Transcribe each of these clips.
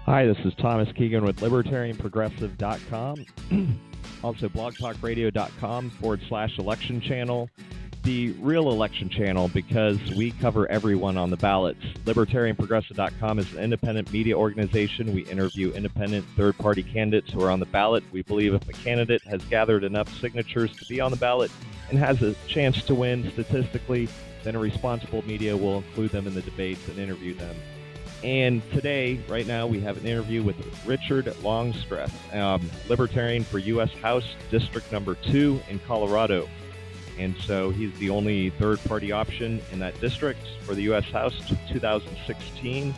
Hi, this is Thomas Keegan with LibertarianProgressive.com, also blogtalkradio.com/election channel, the real election channel because we cover everyone on the ballots. LibertarianProgressive.com is an independent media organization. We interview independent third-party candidates who are on the ballot. We believe if a candidate has gathered enough signatures to be on the ballot and has a chance to win statistically, then a responsible media will include them in the debates and interview them. And today, right now, we have an interview with Richard Longstreth, Libertarian for U.S. House District Number 2 in Colorado. And so he's the only third-party option in that district for the U.S. House 2016. I'm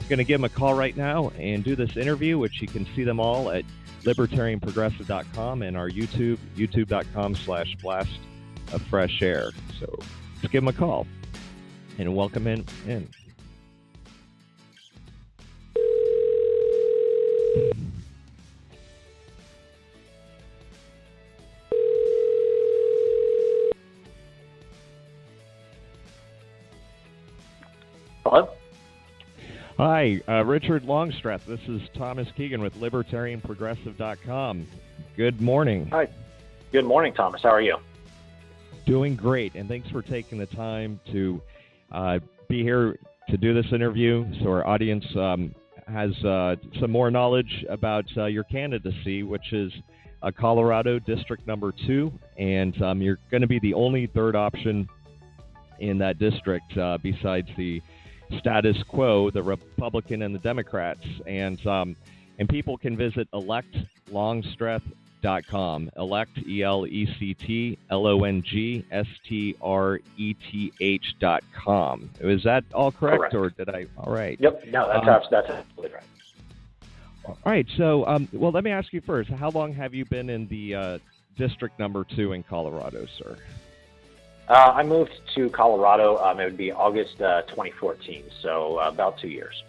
going to give him a call right now and do this interview, which you can see them all at libertarianprogressive.com and our YouTube, youtube.com/blast of fresh air. So let's give him a call and welcome him in. Hello? Hi, Richard Longstreth. This is Thomas Keegan with LibertarianProgressive.com. Good morning. Hi. Good morning, Thomas. How are you? Doing great, and thanks for taking the time to be here to do this interview so our audience has some more knowledge about your candidacy, which is Colorado District Number 2, and you're going to be the only third option in that district besides the status quo, the Republican and the Democrats, and people can visit electlongstreth.com, elect electlongstreth.com. Is that all correct? Or did I? All right. Yep. No, that's absolutely right. All right. So, well, let me ask you first. How long have you been in the District Number 2 in Colorado, sir? I moved to Colorado. It would be August 2014, so about 2 years.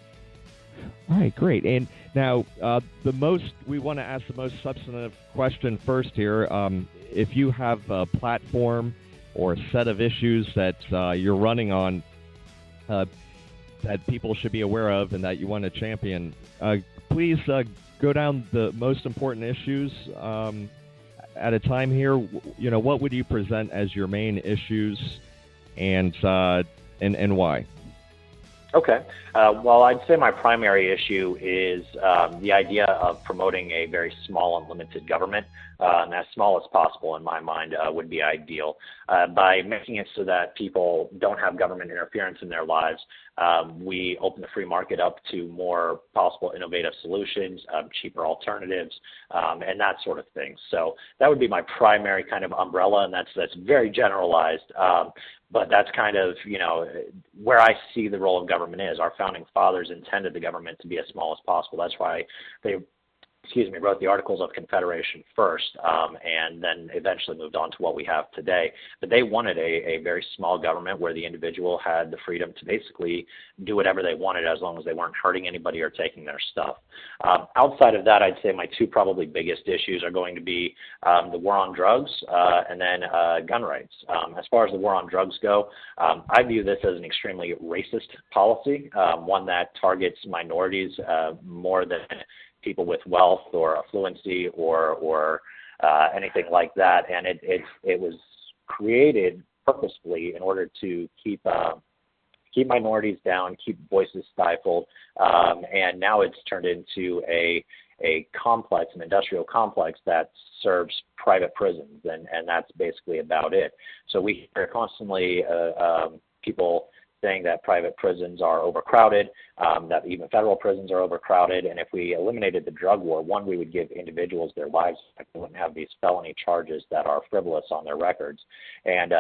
All right, great. And now, we want to ask the most substantive question first here. If you have a platform or a set of issues that you're running on that people should be aware of and that you want to champion, please go down the most important issues at a time here. You know, what would you present as your main issues, and why? Okay. Well, I'd say my primary issue is the idea of promoting a very small and limited government, and as small as possible in my mind would be ideal. By making it so that people don't have government interference in their lives, we open the free market up to more possible innovative solutions, cheaper alternatives, and that sort of thing. So that would be my primary kind of umbrella, and that's very generalized. But that's kind of, where I see the role of government is. Our founding fathers intended the government to be as small as possible. That's why they wrote the Articles of Confederation first, and then eventually moved on to what we have today. But they wanted a very small government where the individual had the freedom to basically do whatever they wanted as long as they weren't hurting anybody or taking their stuff. Outside of that, I'd say my two probably biggest issues are going to be the war on drugs and then gun rights. As far as the war on drugs go, I view this as an extremely racist policy, one that targets minorities more than people with wealth or affluency or anything like that, and it was created purposefully in order to keep minorities down, keep voices stifled, and now it's turned into a complex, an industrial complex that serves private prisons, and that's basically about it. So we hear constantly people saying that private prisons are overcrowded, that even federal prisons are overcrowded, and if we eliminated the drug war, one, we would give individuals their lives back. They wouldn't have these felony charges that are frivolous on their records, and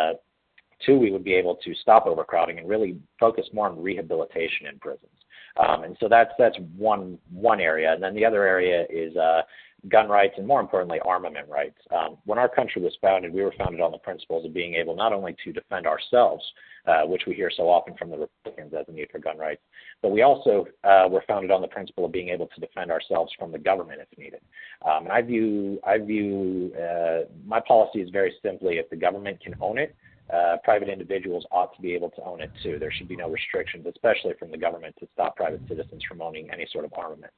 two, we would be able to stop overcrowding and really focus more on rehabilitation in prisons. And so that's one area, and then the other area is gun rights, and more importantly, armament rights. When our country was founded, we were founded on the principles of being able not only to defend ourselves, which we hear so often from the Republicans as a need for gun rights, but we also were founded on the principle of being able to defend ourselves from the government if needed. And I view my policy is very simply, if the government can own it, private individuals ought to be able to own it too. There should be no restrictions, especially from the government, to stop private citizens from owning any sort of armament.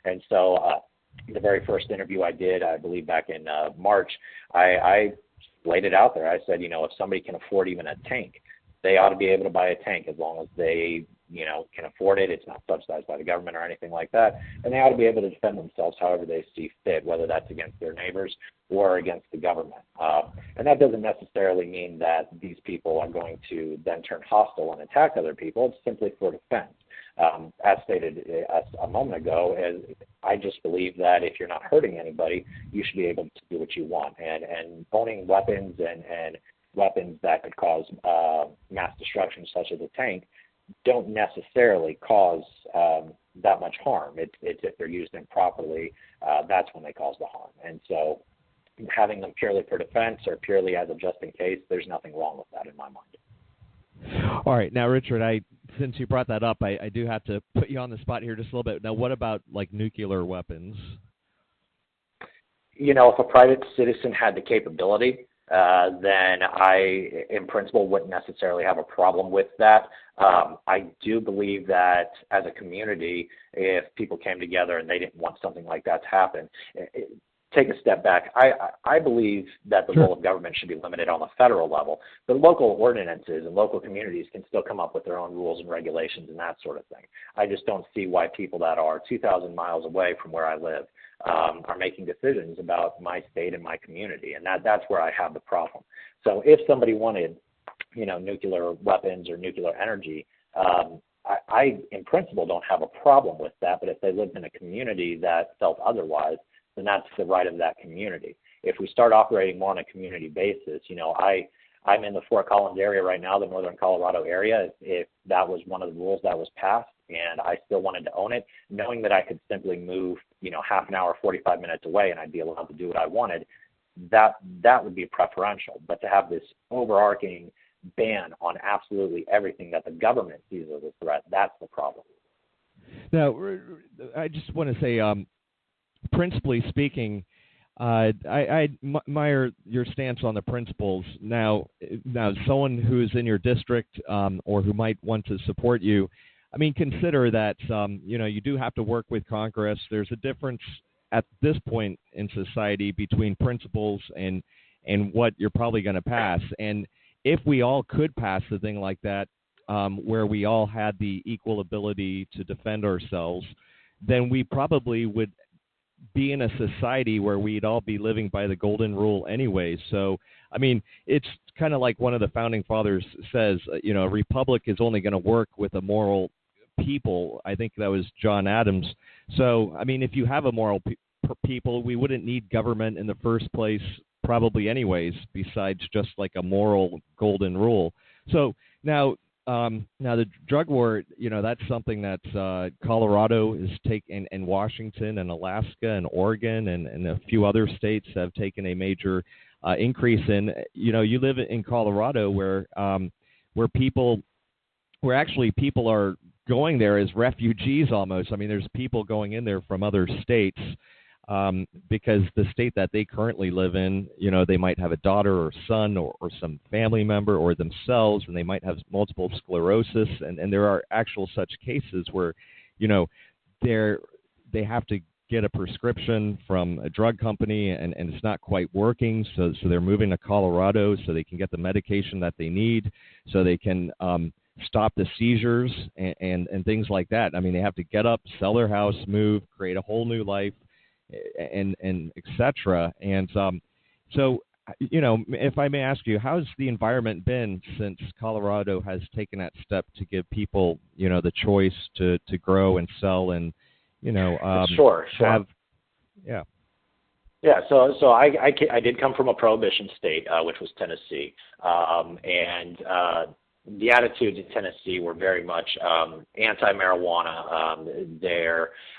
And so the very first interview I did, I believe back in March, I laid it out there. I said, if somebody can afford even a tank, they ought to be able to buy a tank as long as they, can afford it. It's not subsidized by the government or anything like that. And they ought to be able to defend themselves however they see fit, whether that's against their neighbors or against the government. And that doesn't necessarily mean that these people are going to then turn hostile and attack other people. It's simply for defense. As stated a moment ago, I just believe that if you're not hurting anybody, you should be able to do what you want. And owning weapons and weapons that could cause mass destruction, such as a tank, don't necessarily cause that much harm. It's if they're used improperly, that's when they cause the harm. And so having them purely for defense or purely as a just in case, there's nothing wrong with that in my mind. All right. Now, Richard, since you brought that up, I do have to put you on the spot here just a little bit. Now, what about like nuclear weapons? If a private citizen had the capability, then I, in principle, wouldn't necessarily have a problem with that. I do believe that as a community, if people came together and they didn't want something like that to happen, take a step back. I believe that the role of government should be limited on the federal level, but local ordinances and local communities can still come up with their own rules and regulations and that sort of thing. I just don't see why people that are 2,000 miles away from where I live are making decisions about my state and my community, and that's where I have the problem. So if somebody wanted, nuclear weapons or nuclear energy, I in principle don't have a problem with that, but if they lived in a community that felt otherwise, then that's the right of that community. If we start operating more on a community basis, I'm in the Fort Collins area right now, the northern Colorado area. If that was one of the rules that was passed and I still wanted to own it, knowing that I could simply move, half an hour, 45 minutes away and I'd be allowed to do what I wanted, that would be preferential. But to have this overarching ban on absolutely everything that the government sees as a threat, that's the problem. Now, I just want to say, principally speaking, I admire your stance on the principles. Now, someone who is in your district or who might want to support you, consider that you do have to work with Congress. There's a difference at this point in society between principles and what you're probably going to pass. And if we all could pass a thing like that, where we all had the equal ability to defend ourselves, then we probably would be in a society where we'd all be living by the golden rule anyway. So, it's kind of like one of the founding fathers says, a republic is only going to work with a moral people. I think that was John Adams. So, if you have a moral people, we wouldn't need government in the first place probably anyways, besides just like a moral golden rule. So now the drug war, that's something that Colorado is taking, and Washington and Alaska and Oregon and a few other states have taken a major increase in. You live in Colorado where people are going there as refugees almost. There's people going in there from other states because the state that they currently live in, they might have a daughter or son or some family member or themselves, and they might have multiple sclerosis. And there are actual such cases where, they have to get a prescription from a drug company and it's not quite working. So they're moving to Colorado so they can get the medication that they need so they can stop the seizures and things like that. They have to get up, sell their house, move, create a whole new life, and et cetera. And so, if I may ask you, how's the environment been since Colorado has taken that step to give people, the choice to grow and sell and, Sure. Yeah. Yeah, so I did come from a prohibition state, which was Tennessee, and the attitudes in Tennessee were very much anti-marijuana.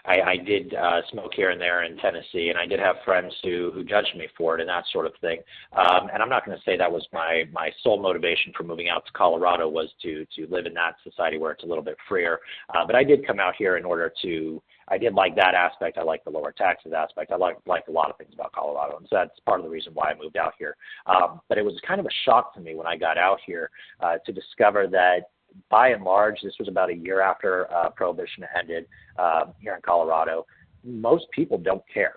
I did smoke here and there in Tennessee, and I did have friends who judged me for it and that sort of thing. And I'm not going to say that was my sole motivation for moving out to Colorado was to live in that society where it's a little bit freer. But I did come out here in order to. I did like that aspect. I like the lower taxes aspect. I like a lot of things about Colorado, and so that's part of the reason why I moved out here. But it was kind of a shock to me when I got out here to discover that, by and large, this was about a year after Prohibition ended here in Colorado. most people don't care.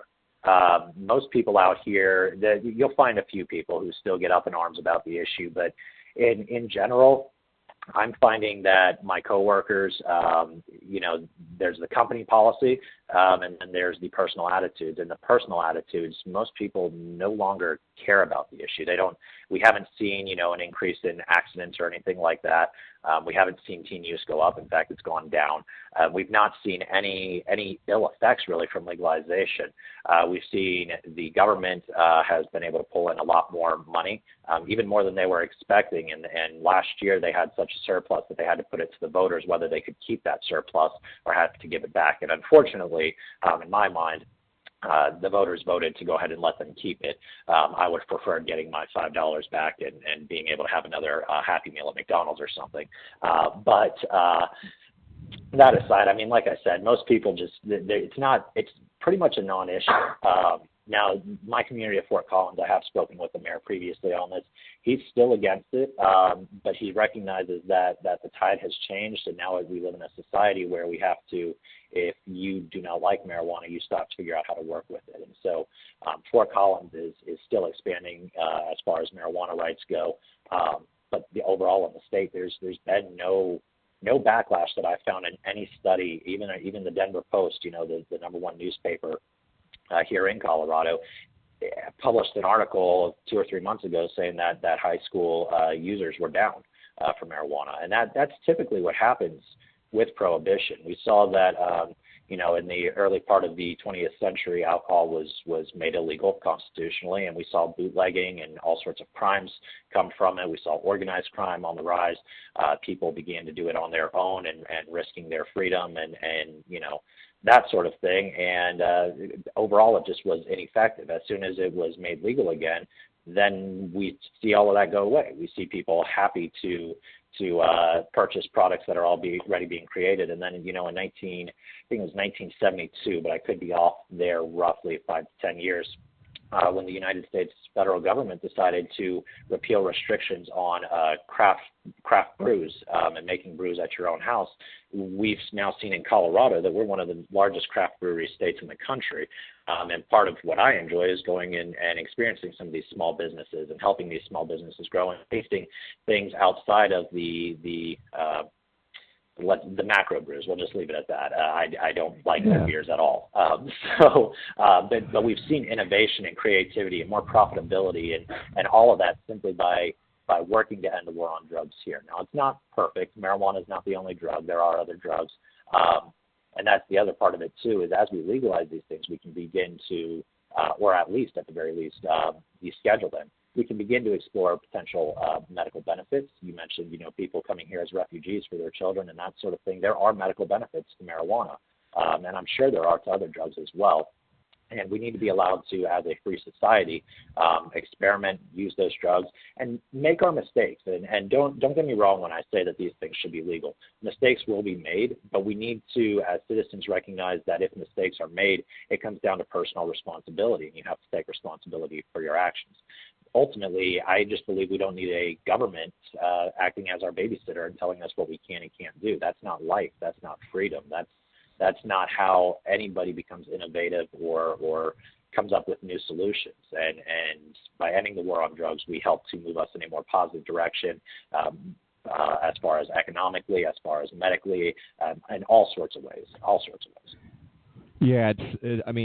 Most people out here, you'll find a few people who still get up in arms about the issue, but in general, I'm finding that my coworkers, there's the company policy, and then there's the personal attitudes. And the personal attitudes, most people no longer care about the issue. We haven't seen, an increase in accidents or anything like that. We haven't seen teen use go up. In fact, it's gone down. We've not seen any ill effects really from legalization. We've seen the government has been able to pull in a lot more money, even more than they were expecting. And last year they had such a surplus that they had to put it to the voters whether they could keep that surplus or have to give it back. And unfortunately, in my mind, the voters voted to go ahead and let them keep it. I would prefer getting my $5 back and being able to have another Happy Meal at McDonald's or something. But that aside, I mean, like I said, most people it's pretty much a non-issue. Now, my community of Fort Collins, I have spoken with the mayor previously on this. He's still against it, but he recognizes that the tide has changed, and now we live in a society where we have to, if you do not like marijuana, you stop to figure out how to work with it. And so Fort Collins is still expanding as far as marijuana rights go, but overall in the state, there's been no backlash that I've found in any study, even the Denver Post, the number one newspaper here in Colorado, published an article 2 or 3 months ago saying that high school users were down for marijuana. And that's typically what happens with prohibition. We saw that, in the early part of the 20th century, alcohol was made illegal constitutionally, and we saw bootlegging and all sorts of crimes come from it. We saw organized crime on the rise. People began to do it on their own and risking their freedom and that sort of thing. And overall, it just was ineffective. As soon as it was made legal again, then we see all of that go away. We see people happy to purchase products that are already being created. And then, in I think it was 1972, but I could be off there roughly 5 to 10 years, when the United States federal government decided to repeal restrictions on craft brews and making brews at your own house. We've now seen in Colorado that we're one of the largest craft brewery states in the country. And part of what I enjoy is going in and experiencing some of these small businesses and helping these small businesses grow and tasting things outside of the macro brews. We'll just leave it at that. I don't like their beers at all. But we've seen innovation and creativity and more profitability and all of that simply by working to end the war on drugs here. Now, it's not perfect. Marijuana is not the only drug. There are other drugs. And that's the other part of it, too, is as we legalize these things, we can begin to, or at the very least, deschedule them. We can begin to explore potential medical benefits. You mentioned, people coming here as refugees for their children and that sort of thing. There are medical benefits to marijuana, and I'm sure there are to other drugs as well. And we need to be allowed to, as a free society, experiment, use those drugs, and make our mistakes. And don't get me wrong when I say that these things should be legal. Mistakes will be made, but we need to, as citizens, recognize that if mistakes are made, it comes down to personal responsibility, and you have to take responsibility for your actions. Ultimately, I just believe we don't need a government acting as our babysitter and telling us what we can and can't do. That's not life. That's not freedom. That's not how anybody becomes innovative or comes up with new solutions. And by ending the war on drugs, we help to move us in a more positive direction as far as economically, as far as medically, in all sorts of ways. Yeah,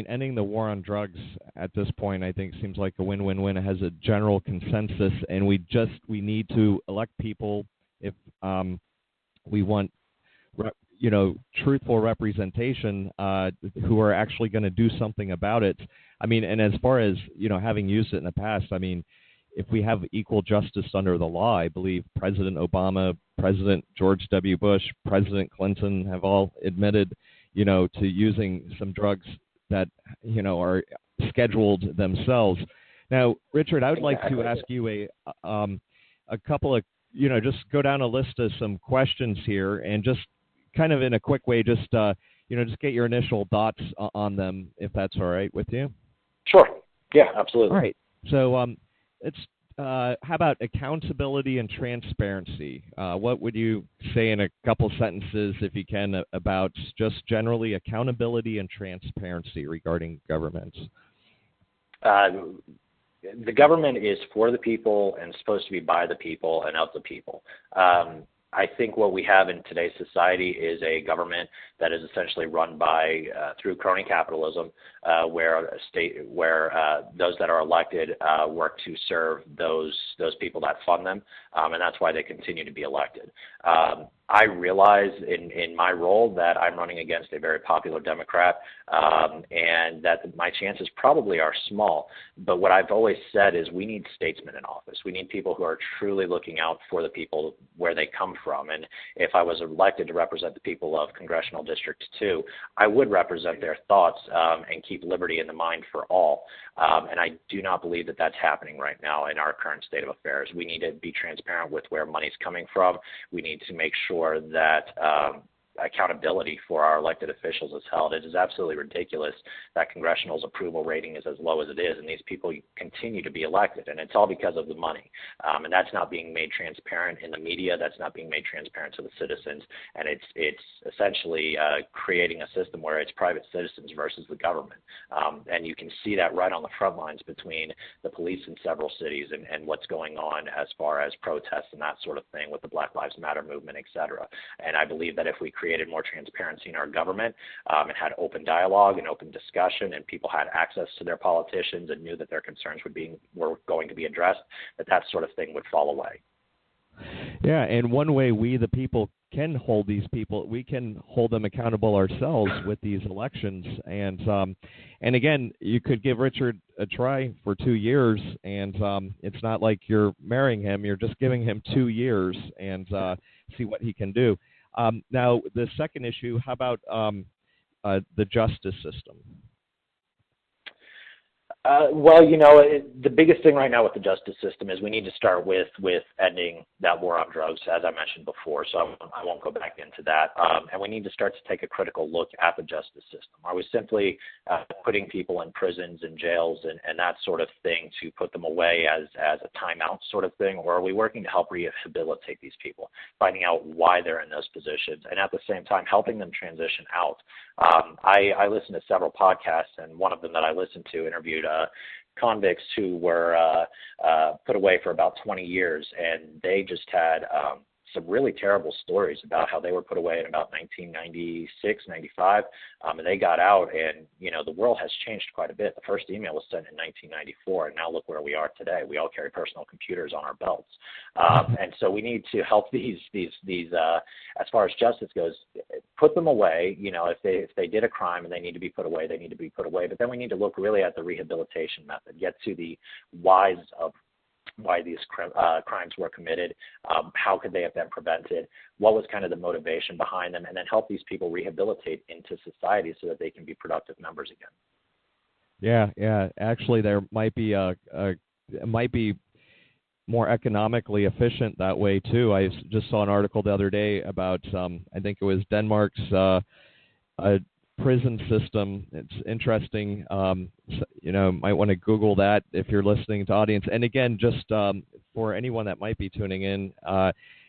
ending the war on drugs at this point, I think, seems like a win-win-win. It has a general consensus, and we need to elect people if we want truthful representation who are actually going to do something about it. And as far as, having used it in the past, if we have equal justice under the law, I believe President Obama, President George W. Bush, President Clinton have all admitted, to using some drugs that, are scheduled themselves. Now, Richard, I would like to ask you a couple of, just go down a list of some questions here and just kind of in a quick way, just get your initial thoughts on them, if that's all right with you. Sure. Yeah, absolutely. All right. So how about accountability and transparency? What would you say in a couple sentences, if you can, about just generally accountability and transparency regarding government? The government is for the people and supposed to be by the people and of the people. I think what we have in today's society is a government that is essentially run by through crony capitalism, where those that are elected work to serve those people that fund them, and that's why they continue to be elected. I realize in my role that I'm running against a very popular Democrat, and that my chances probably are small. But what I've always said is we need statesmen in office. We need people who are truly looking out for the people where they come from. And if I was elected to represent the people of Congressional District 2, I would represent their thoughts and keep liberty in the mind for all. And I do not believe that that's happening right now in our current state of affairs. We need to be transparent with where money's coming from. We need to make sure that accountability for our elected officials is held. It is absolutely ridiculous that Congressional's approval rating is as low as it is, and these people continue to be elected, and it's all because of the money. And that's not being made transparent in the media. That's not being made transparent to the citizens, and it's essentially creating a system where it's private citizens versus the government. And you can see that right on the front lines between the police in several cities and what's going on as far as protests and that sort of thing with the Black Lives Matter movement, et cetera. And I believe that if we created more transparency in our government and had open dialogue and open discussion, and people had access to their politicians and knew that their concerns were going to be addressed, that sort of thing would fall away. Yeah, and one way we, the people, can hold these people, we can hold them accountable ourselves with these elections. And again, you could give Richard a try for 2 years, and it's not like you're marrying him. You're just giving him 2 years and see what he can do. Now, the second issue, how about the justice system? Well, the biggest thing right now with the justice system is we need to start with ending that war on drugs, as I mentioned before, so I won't go back into that. And we need to start to take a critical look at the justice system. Are we simply putting people in prisons and jails and that sort of thing to put them away as a timeout sort of thing, or are we working to help rehabilitate these people, finding out why they're in those positions, and at the same time helping them transition out? I listened to several podcasts, and one of them that I listened to interviewed convicts who were put away for about 20 years, and they just had some really terrible stories about how they were put away in about 1996, 95, and they got out, and, the world has changed quite a bit. The first email was sent in 1994, and now look where we are today. We all carry personal computers on our belts. And so we need to help these as far as justice goes, put them away. If they did a crime and they need to be put away, they need to be put away. But then we need to look really at the rehabilitation method, get to the whys of why these crimes were committed, how could they have been prevented, what was kind of the motivation behind them, and then help these people rehabilitate into society so that they can be productive members again. Yeah. Actually, there might be it might be more economically efficient that way too. I just saw an article the other day about I think it was Denmark's prison system. It's interesting. Might want to Google that if you're listening to audience. And again, just for anyone that might be tuning in,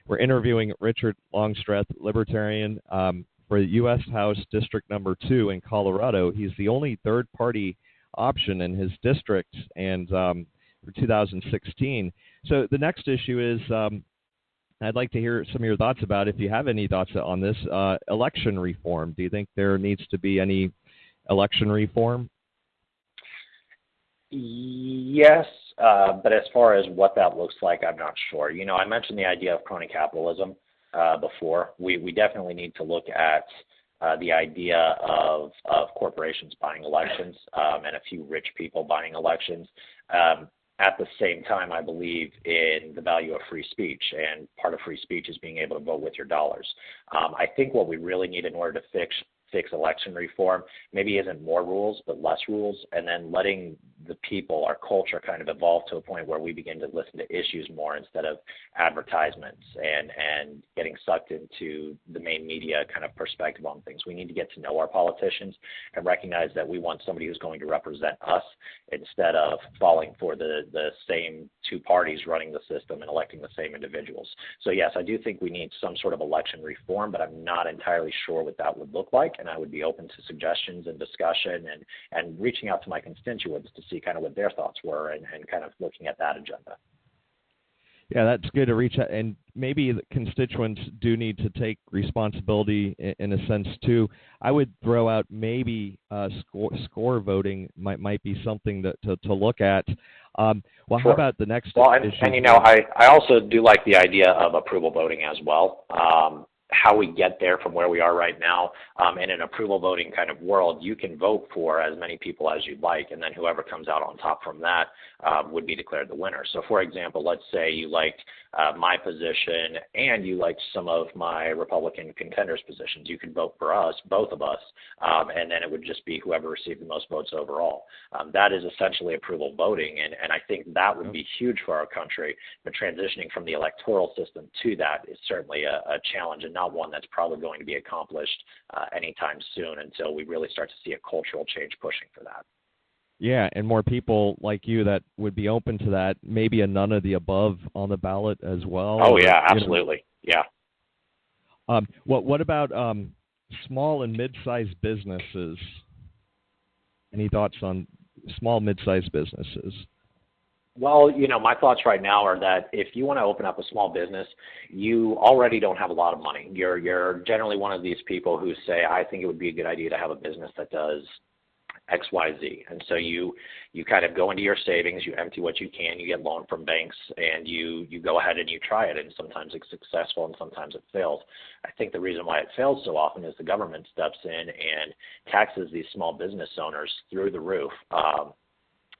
we're interviewing Richard Longstreth, Libertarian, for the U.S. House District Number 2 in Colorado. He's the only third-party option in his district, and for 2016. So the next issue is I'd like to hear some of your thoughts about, if you have any thoughts on this, election reform. Do you think there needs to be any election reform? Yes, but as far as what that looks like, I'm not sure. I mentioned the idea of crony capitalism before. We definitely need to look at the idea of corporations buying elections and a few rich people buying elections. At the same time, I believe in the value of free speech, and part of free speech is being able to vote with your dollars. I think what we really need in order to fix election reform maybe isn't more rules, but less rules, and then letting the people, our culture kind of evolve to a point where we begin to listen to issues more instead of advertisements and getting sucked into the main media kind of perspective on things. We need to get to know our politicians and recognize that we want somebody who's going to represent us instead of falling for the same two parties running the system and electing the same individuals. So yes, I do think we need some sort of election reform, but I'm not entirely sure what that would look like, and I would be open to suggestions and discussion and reaching out to my constituents to see kind of what their thoughts were and kind of looking at that agenda. Yeah, that's good to reach out, and maybe the constituents do need to take responsibility in a sense too. I would throw out maybe score voting might be something to look at. Well, sure. How about the next issue? And you know, I also do like the idea of approval voting as well. How we get there from where we are right now. In an approval voting kind of world, you can vote for as many people as you'd like, and then whoever comes out on top from that would be declared the winner. So for example, let's say you liked my position and you liked some of my Republican contenders' positions. You could vote for us, both of us, and then it would just be whoever received the most votes overall. That is essentially approval voting, and I think that would be huge for our country, but transitioning from the electoral system to that is certainly a challenge, and not one that's probably going to be accomplished anytime soon until we really start to see a cultural change pushing for that. Yeah, and more people like you that would be open to that, maybe a none of the above on the ballot as well. Oh, yeah, absolutely, yeah. What about small and mid-sized businesses? Any thoughts on small, mid-sized businesses? Well, you know, my thoughts right now are that if you want to open up a small business, you already don't have a lot of money. You're generally one of these people who say, I think it would be a good idea to have a business that does X, Y, Z. And so you kind of go into your savings, you empty what you can, you get loan from banks, and you go ahead and you try it. And sometimes it's successful and sometimes it fails. I think the reason why it fails so often is the government steps in and taxes these small business owners through the roof.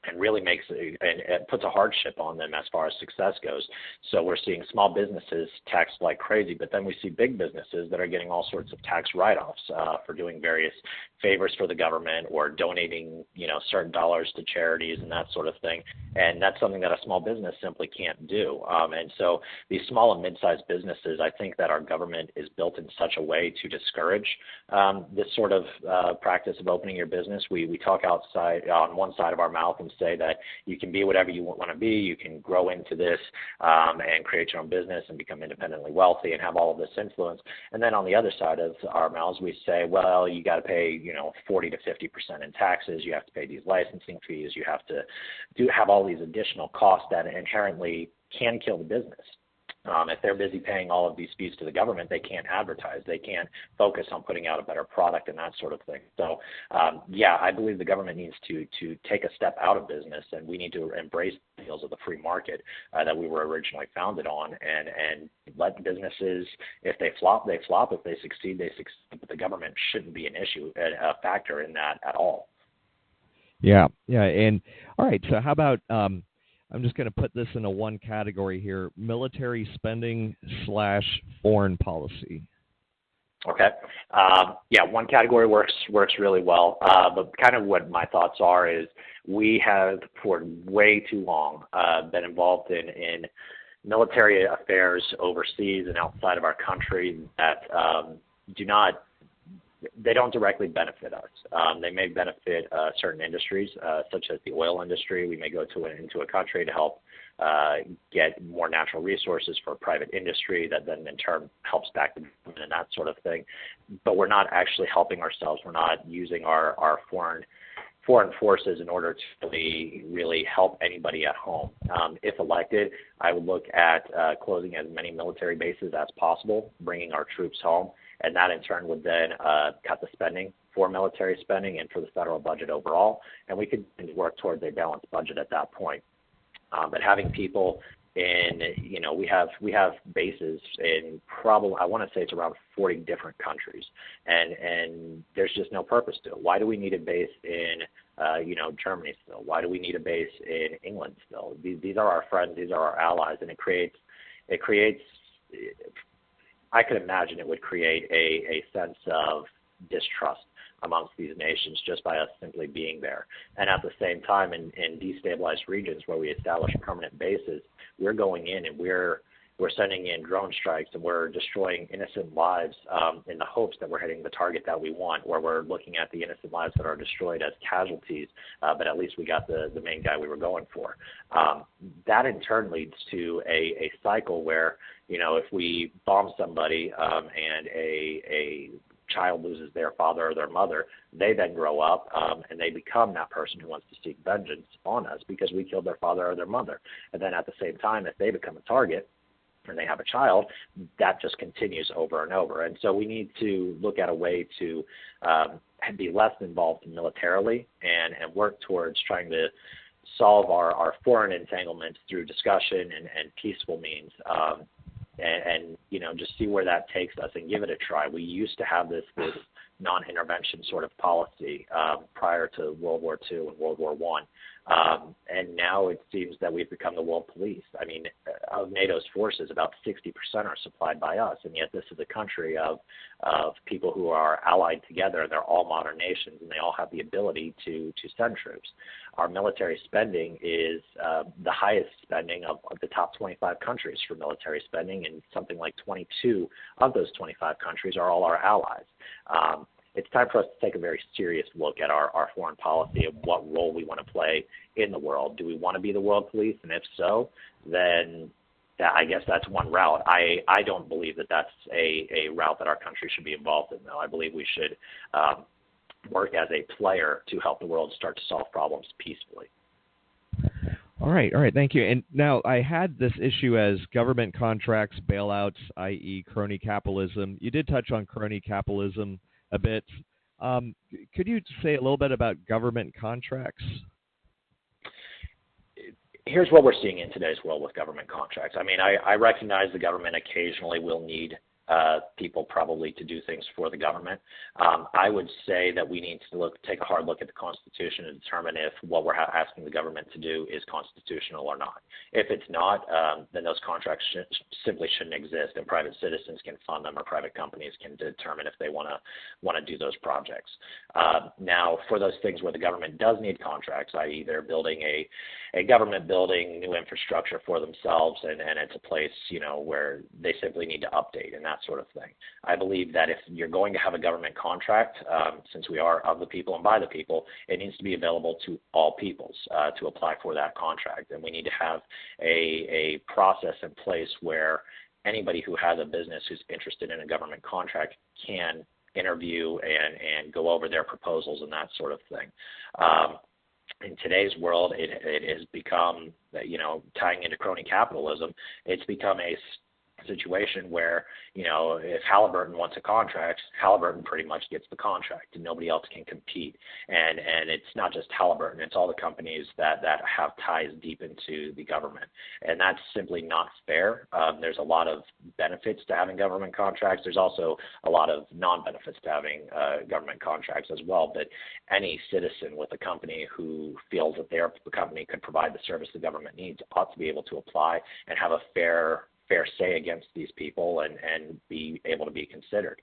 And really makes and puts a hardship on them as far as success goes. So we're seeing small businesses taxed like crazy, but then we see big businesses that are getting all sorts of tax write-offs for doing various favors for the government or donating, you know, certain dollars to charities and that sort of thing. And that's something that a small business simply can't do. And so these small and mid-sized businesses, I think that our government is built in such a way to discourage this sort of practice of opening your business. We talk outside on one side of our mouth and say that you can be whatever you want to be, you can grow into this and create your own business and become independently wealthy and have all of this influence. And then on the other side of our mouths, we say, well, you got to pay, 40 to 50% in taxes, you have to pay these licensing fees, you have to have all these additional costs that inherently can kill the business. If they're busy paying all of these fees to the government, they can't advertise. They can't focus on putting out a better product and that sort of thing. So, yeah, I believe the government needs to take a step out of business, and we need to embrace the ideals of the free market that we were originally founded on, and let businesses, if they flop, they flop. If they succeed, they succeed. But the government shouldn't be a factor in that at all. Yeah. And all right, so how about I'm just going to put this into one category here: military spending / foreign policy. Okay. Yeah, one category works really well. But kind of what my thoughts are is we have for way too long been involved in military affairs overseas and outside of our country that they don't directly benefit us. They may benefit certain industries, such as the oil industry. We may go into a country to help get more natural resources for private industry that then in turn helps back the government and that sort of thing. But we're not actually helping ourselves. We're not using our foreign forces in order to really help anybody at home. If elected, I would look at closing as many military bases as possible, bringing our troops home, and that in turn would then cut the spending for military spending and for the federal budget overall, and we could work towards a balanced budget at that point. But having people we have bases in probably, I want to say it's around 40 different countries, and there's just no purpose to it. Why do we need a base in Germany still? Why do we need a base in England still? These are our friends, these are our allies, and it creates. I could imagine it would create a sense of distrust amongst these nations just by us simply being there. And at the same time, in destabilized regions where we establish permanent bases, we're going in and we're sending in drone strikes and we're destroying innocent lives in the hopes that we're hitting the target that we want, or we're looking at the innocent lives that are destroyed as casualties, but at least we got the main guy we were going for. That in turn leads to a cycle where, if we bomb somebody and a child loses their father or their mother, they then grow up and they become that person who wants to seek vengeance on us because we killed their father or their mother. And then at the same time, if they become a target, and they have a child, that just continues over and over. And so we need to look at a way to be less involved militarily and work towards trying to solve our foreign entanglements through discussion and peaceful means, and just see where that takes us and give it a try. We used to have this non-intervention sort of policy prior to World War II and World War I. And now it seems that we've become the world police. I mean, of NATO's forces, about 60% are supplied by us, and yet this is a country of people who are allied together. They're all modern nations, and they all have the ability to send troops. Our military spending is the highest spending of the top 25 countries for military spending, and something like 22 of those 25 countries are all our allies. It's time for us to take a very serious look at our foreign policy and what role we want to play in the world. Do we want to be the world police? And if so, then I guess that's one route. I don't believe that that's a route that our country should be involved in, though. I believe we should work as a player to help the world start to solve problems peacefully. All right, thank you. And now I had this issue as government contracts, bailouts, i.e. crony capitalism. You did touch on crony capitalism a bit. Could you say a little bit about government contracts? Here's what we're seeing in today's world with government contracts. I mean, I recognize the government occasionally will need people probably to do things for the government. I would say that we need to take a hard look at the Constitution and determine if what we're asking the government to do is constitutional or not. If it's not, then those contracts simply shouldn't exist, and private citizens can fund them, or private companies can determine if they want to do those projects. Now, for those things where the government does need contracts, i.e. they're building a government building, new infrastructure for themselves, and it's a place where they simply need to update and that sort of thing. I believe that if you're going to have a government contract, since we are of the people and by the people, it needs to be available to all peoples to apply for that contract. And we need to have a process in place where anybody who has a business who's interested in a government contract can interview and go over their proposals and that sort of thing. In today's world, it has become, tying into crony capitalism, it's become a situation where, if Halliburton wants a contract, Halliburton pretty much gets the contract and nobody else can compete. And it's not just Halliburton, it's all the companies that have ties deep into the government. And that's simply not fair. There's a lot of benefits to having government contracts. There's also a lot of non-benefits to having government contracts as well. But any citizen with a company who feels that their company could provide the service the government needs ought to be able to apply and have a fair say against these people and be able to be considered.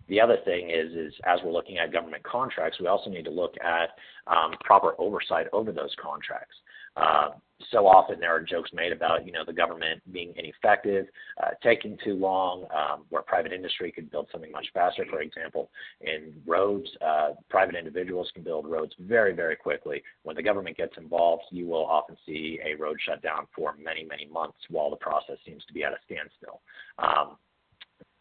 The other thing is as we're looking at government contracts, we also need to look at proper oversight over those contracts. So often there are jokes made about, the government being ineffective, taking too long, where private industry could build something much faster. For example, in roads, private individuals can build roads very, very quickly. When the government gets involved, you will often see a road shut down for many, many months while the process seems to be at a standstill.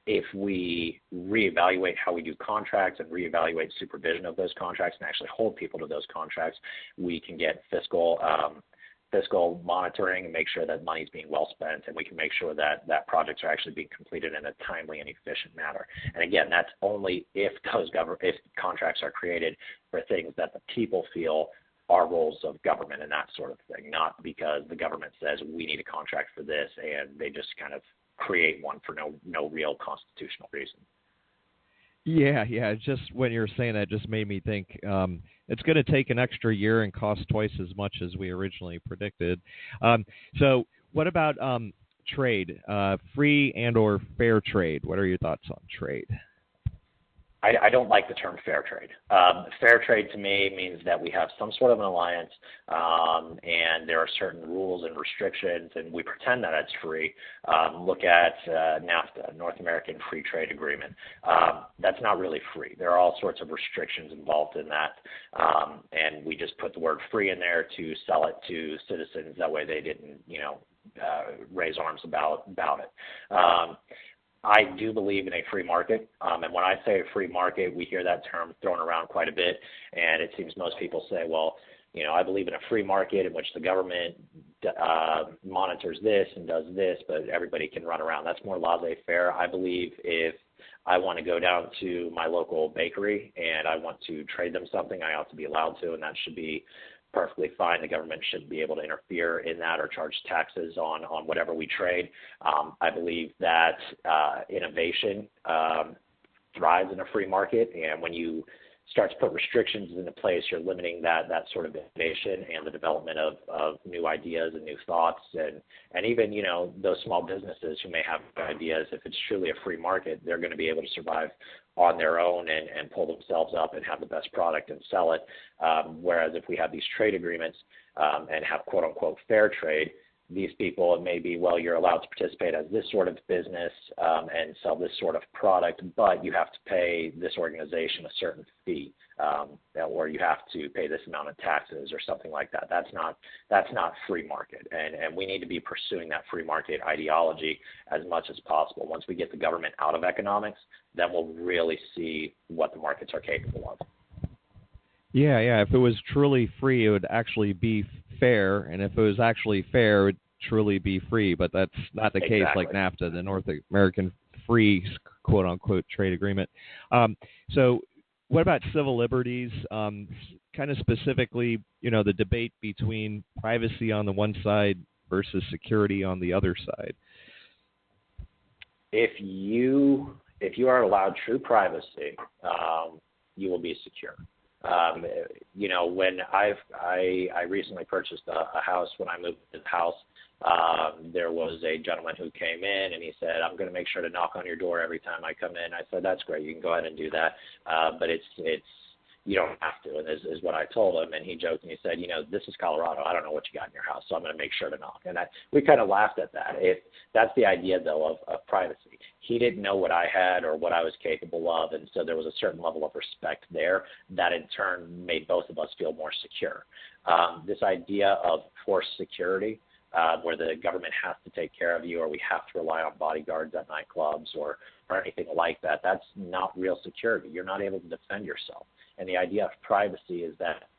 If we reevaluate how we do contracts and reevaluate supervision of those contracts and actually hold people to those contracts, we can get fiscal monitoring and make sure that money is being well spent, and we can make sure that projects are actually being completed in a timely and efficient manner. And again, that's only if if contracts are created for things that the people feel are roles of government and that sort of thing, not because the government says we need a contract for this and they just kind of create one for no real constitutional reason. Yeah. Just when you're saying that, just made me think it's going to take an extra year and cost twice as much as we originally predicted. So what about trade, free and or fair trade? What are your thoughts on trade? I don't like the term fair trade. Fair trade to me means that we have some sort of an alliance, and there are certain rules and restrictions, and we pretend that it's free. Look at NAFTA, North American Free Trade Agreement. That's not really free. There are all sorts of restrictions involved in that, and we just put the word free in there to sell it to citizens. That way they didn't, raise arms about it. I do believe in a free market, and when I say a free market, we hear that term thrown around quite a bit, and it seems most people say, well, I believe in a free market in which the government monitors this and does this, but everybody can run around. That's more laissez-faire. I believe if I want to go down to my local bakery and I want to trade them something, I ought to be allowed to, and that should be perfectly fine. The government shouldn't be able to interfere in that or charge taxes on whatever we trade. I believe that innovation thrives in a free market, and when you start to put restrictions into place, you're limiting that sort of innovation and the development of new ideas and new thoughts, and even those small businesses who may have ideas. If it's truly a free market, they're going to be able to survive on their own and pull themselves up and have the best product and sell it. Whereas if we have these trade agreements and have quote unquote fair trade, these people, it may be, well, you're allowed to participate as this sort of business and sell this sort of product, but you have to pay this organization a certain fee, or you have to pay this amount of taxes or something like that. That's not free market, and we need to be pursuing that free market ideology as much as possible. Once we get the government out of economics, then we'll really see what the markets are capable of. Yeah. If it was truly free, it would actually be fair, and if it was actually fair, it would truly be free. But that's not the case like NAFTA, the North American Free quote-unquote trade agreement. So what about civil liberties? Kind of specifically, the debate between privacy on the one side versus security on the other side. If you are allowed true privacy, you will be secure. When I recently purchased a house, when I moved to the house, there was a gentleman who came in and he said, I'm going to make sure to knock on your door every time I come in. I said, that's great. You can go ahead and do that. But it's you don't have to, and is what I told him. And he joked and he said, this is Colorado. I don't know what you got in your house, so I'm going to make sure to knock. And we kind of laughed at that. That's the idea, though, of privacy. He didn't know what I had or what I was capable of, and so there was a certain level of respect there that in turn made both of us feel more secure. This idea of forced security, where the government has to take care of you, or we have to rely on bodyguards at nightclubs or anything like that, that's not real security. You're not able to defend yourself. And the idea of privacy is that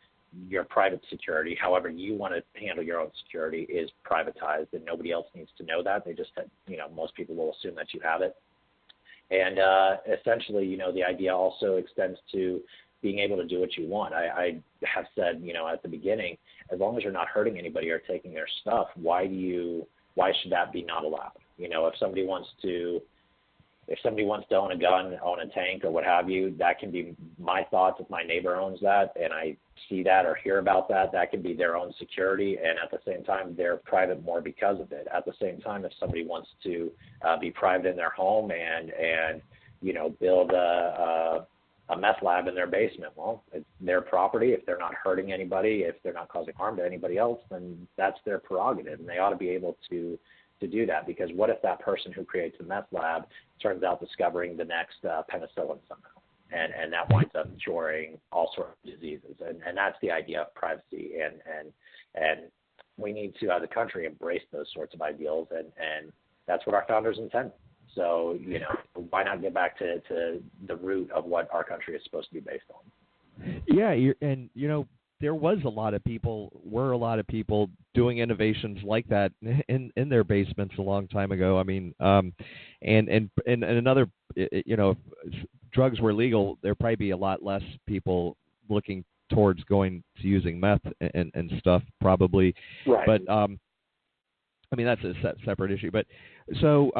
your private security, however you want to handle your own security, is privatized, and nobody else needs to know that. They just have, most people will assume that you have it. And essentially, the idea also extends to being able to do what you want. I have said, at the beginning, as long as you're not hurting anybody or taking their stuff, why should that be not allowed? If somebody wants to own a gun, own a tank, or what have you, that can be my thoughts. If my neighbor owns that and I see that or hear about that, that can be their own security, and at the same time, they're private more because of it. At the same time, if somebody wants to be private in their home and build a meth lab in their basement, well, it's their property. If they're not hurting anybody, if they're not causing harm to anybody else, then that's their prerogative, and they ought to be able to do that, because what if that person who creates a meth lab turns out discovering the next penicillin somehow, and that winds up curing all sorts of diseases, and that's the idea of privacy, and we need to, as a country, embrace those sorts of ideals, and that's what our founders intended. So, why not get back to the root of what our country is supposed to be based on? Yeah, there were a lot of people doing innovations like that in their basements a long time ago. I mean, and another, if drugs were legal, there'd probably be a lot less people looking towards going to using meth and stuff, probably. Right. But that's a separate issue. But so,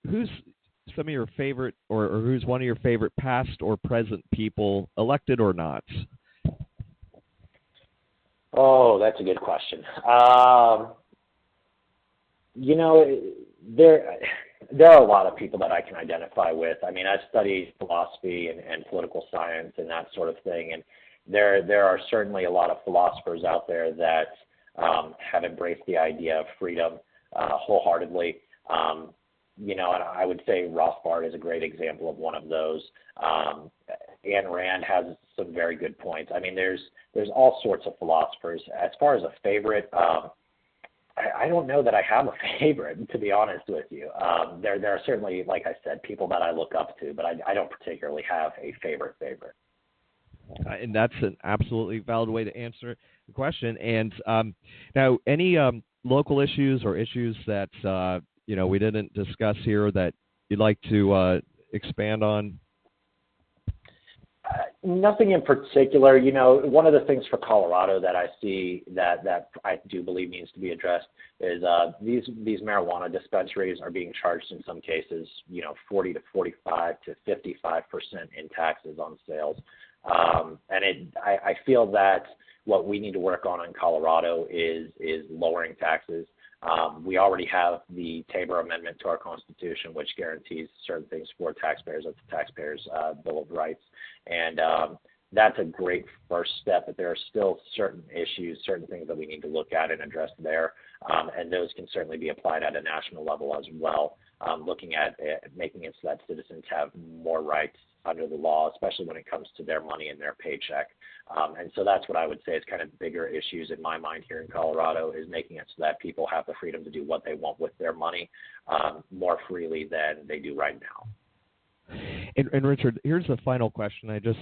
who's some of your favorite, or who's one of your favorite past or present people, elected or not? Oh, that's a good question. There are a lot of people that I can identify with. I mean, I studied philosophy and political science and that sort of thing, and there are certainly a lot of philosophers out there that have embraced the idea of freedom wholeheartedly. And I would say Rothbard is a great example of one of those. Ayn Rand has some very good points. I mean, there's all sorts of philosophers. As far as a favorite, I don't know that I have a favorite, to be honest with you. There are certainly, like I said, people that I look up to, but I don't particularly have a favorite. And that's an absolutely valid way to answer the question. And now, any local issues or issues that we didn't discuss here that you'd like to expand on? Nothing in particular. One of the things for Colorado that I see that I do believe needs to be addressed is these marijuana dispensaries are being charged in some cases, 40 to 45 to 55% in taxes on sales. I feel that what we need to work on in Colorado is lowering taxes. We already have the Tabor Amendment to our Constitution, which guarantees certain things for taxpayers. That's the Taxpayers' Bill of Rights. And that's a great first step, but there are still certain issues, certain things that we need to look at and address there. And those can certainly be applied at a national level as well, looking at making it so that citizens have more rights under the law, especially when it comes to their money and their paycheck. And so that's what I would say is kind of bigger issues in my mind here in Colorado, is making it so that people have the freedom to do what they want with their money more freely than they do right now. And Richard, here's the final question. I just,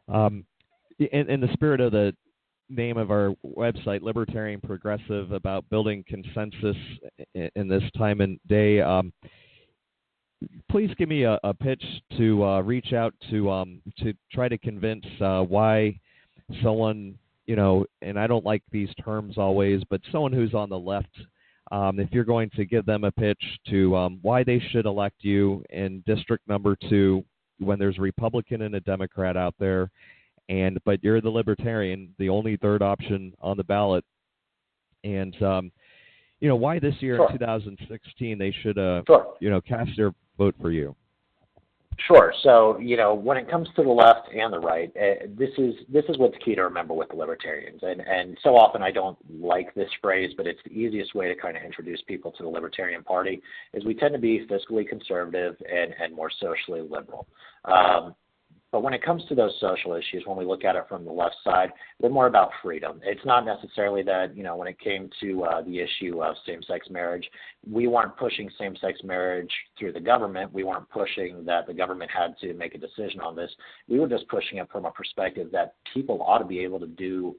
in the spirit of the name of our website, Libertarian Progressive, about building consensus in this time and day, please give me a pitch to reach out to try to convince why someone, and I don't like these terms always, but someone who's on the left, if you're going to give them a pitch to why they should elect you in District Number 2 when there's a Republican and a Democrat out there, but you're the Libertarian, the only third option on the ballot, and why this year Sure. in 2016 they should Sure. cast their vote for you. Sure. So, when it comes to the left and the right, this is what's key to remember with the Libertarians. And so often I don't like this phrase, but it's the easiest way to kind of introduce people to the Libertarian Party, is we tend to be fiscally conservative and more socially liberal. But when it comes to those social issues, when we look at it from the left side, we're more about freedom. It's not necessarily that, when it came to the issue of same-sex marriage, we weren't pushing same-sex marriage through the government. We weren't pushing that the government had to make a decision on this. We were just pushing it from a perspective that people ought to be able to do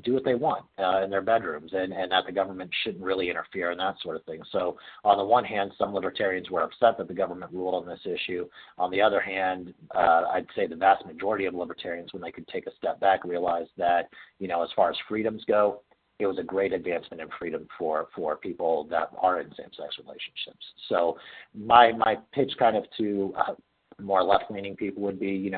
what they want in their bedrooms, and that the government shouldn't really interfere and that sort of thing. So on the one hand, some libertarians were upset that the government ruled on this issue. On the other hand, I'd say the vast majority of libertarians, when they could take a step back, realized that, as far as freedoms go, it was a great advancement in freedom for people that are in same-sex relationships. So my pitch kind of to more left-leaning people would be,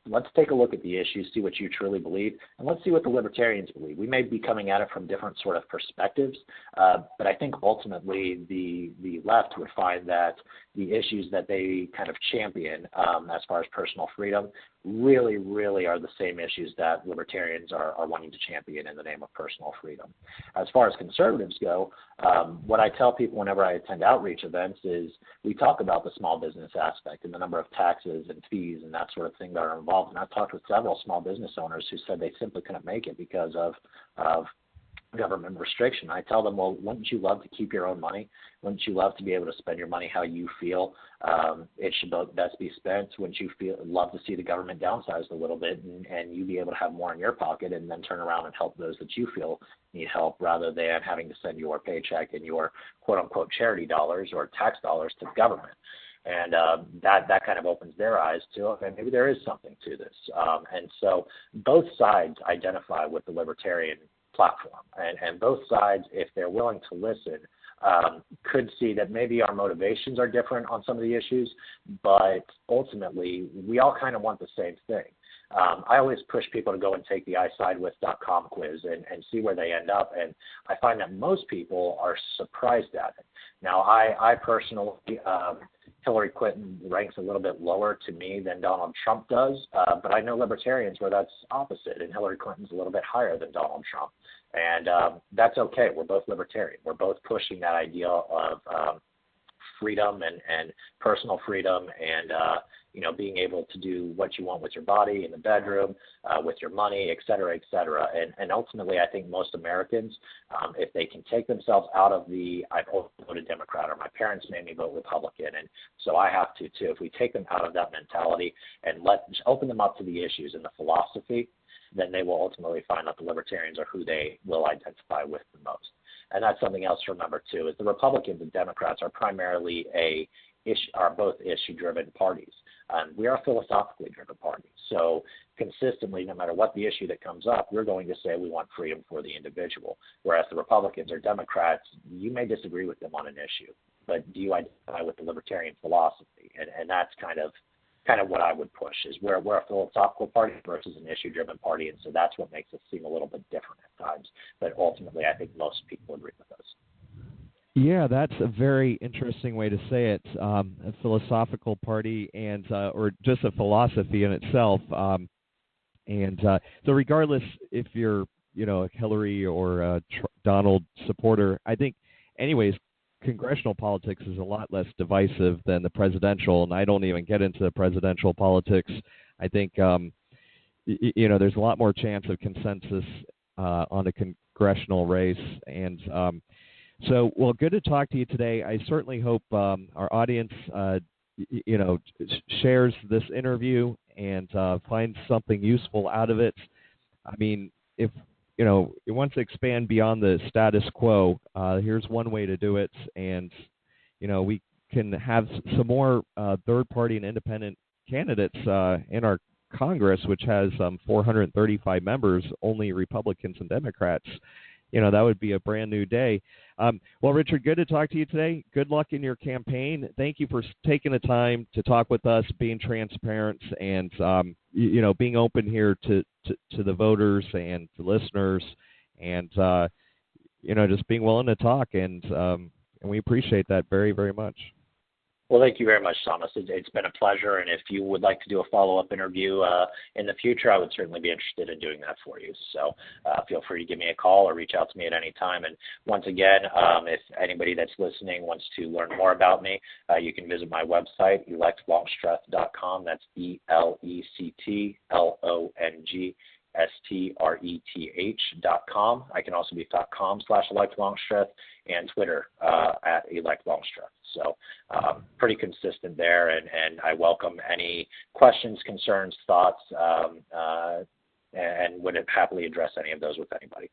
let's take a look at the issues, see what you truly believe, and let's see what the Libertarians believe. We may be coming at it from different sort of perspectives, but I think ultimately the left would find that the issues that they kind of champion as far as personal freedom really, really are the same issues that Libertarians are wanting to champion in the name of personal freedom. As far as conservatives go, what I tell people whenever I attend outreach events is we talk about the small business aspect and the number of taxes and fees and that sort of thing that are involved. And I've talked with several small business owners who said they simply couldn't make it because of government restriction. I tell them, well, wouldn't you love to keep your own money? Wouldn't you love to be able to spend your money how you feel it should best be spent? Wouldn't you love to see the government downsized a little bit and you be able to have more in your pocket and then turn around and help those that you feel need help, rather than having to send your paycheck and your quote-unquote charity dollars or tax dollars to the government? And that kind of opens their eyes to, okay, maybe there is something to this. And so both sides identify with the Libertarian platform. And both sides, if they're willing to listen, could see that maybe our motivations are different on some of the issues, but ultimately we all kind of want the same thing. I always push people to go and take the isidewith.com quiz and see where they end up. And I find that most people are surprised at it. Now, I personally, Hillary Clinton ranks a little bit lower to me than Donald Trump does, but I know libertarians where that's opposite, and Hillary Clinton's a little bit higher than Donald Trump. And that's okay. We're both libertarian. We're both pushing that idea of freedom and personal freedom and, being able to do what you want with your body in the bedroom, with your money, et cetera, et cetera. And ultimately, I think most Americans, if they can take themselves out of I've always voted Democrat, or my parents made me vote Republican, and so I have to too. If we take them out of that mentality and open them up to the issues and the philosophy, then they will ultimately find that the libertarians are who they will identify with the most. And that's something else to remember too, is the Republicans and Democrats are primarily are both issue-driven parties. We are a philosophically driven party. So consistently, no matter what the issue that comes up, we're going to say we want freedom for the individual. Whereas the Republicans or Democrats, you may disagree with them on an issue, but do you identify with the libertarian philosophy? And that's kind of what I would push, is we're a philosophical party versus an issue-driven party, and so that's what makes us seem a little bit different at times. But ultimately, I think most people agree with us. Yeah, that's a very interesting way to say it. A philosophical party and or just a philosophy in itself. So regardless if you're, a Hillary or a Donald supporter, I think, anyways, congressional politics is a lot less divisive than the presidential, and I don't even get into the presidential politics. I think, there's a lot more chance of consensus on a congressional race. And so, well, good to talk to you today. I certainly hope our audience, shares this interview and finds something useful out of it. I mean, if you want to expand beyond the status quo, here's one way to do it. And, we can have some more third-party and independent candidates in our Congress, which has 435 members, only Republicans and Democrats. That would be a brand new day. Well, Richard, good to talk to you today. Good luck in your campaign. Thank you for taking the time to talk with us, being transparent, and being open here to the voters and the listeners, and just being willing to talk. And we appreciate that very, very much. Well, thank you very much, Thomas. It's been a pleasure, and if you would like to do a follow-up interview in the future, I would certainly be interested in doing that for you. So feel free to give me a call or reach out to me at any time. And once again, if anybody that's listening wants to learn more about me, you can visit my website, electlongstreth.com. That's ELECTLONGSTRETH.com. I can also be .com/electlongstreth and Twitter at electlongstreth. So pretty consistent there, and I welcome any questions, concerns, thoughts, and would happily address any of those with anybody.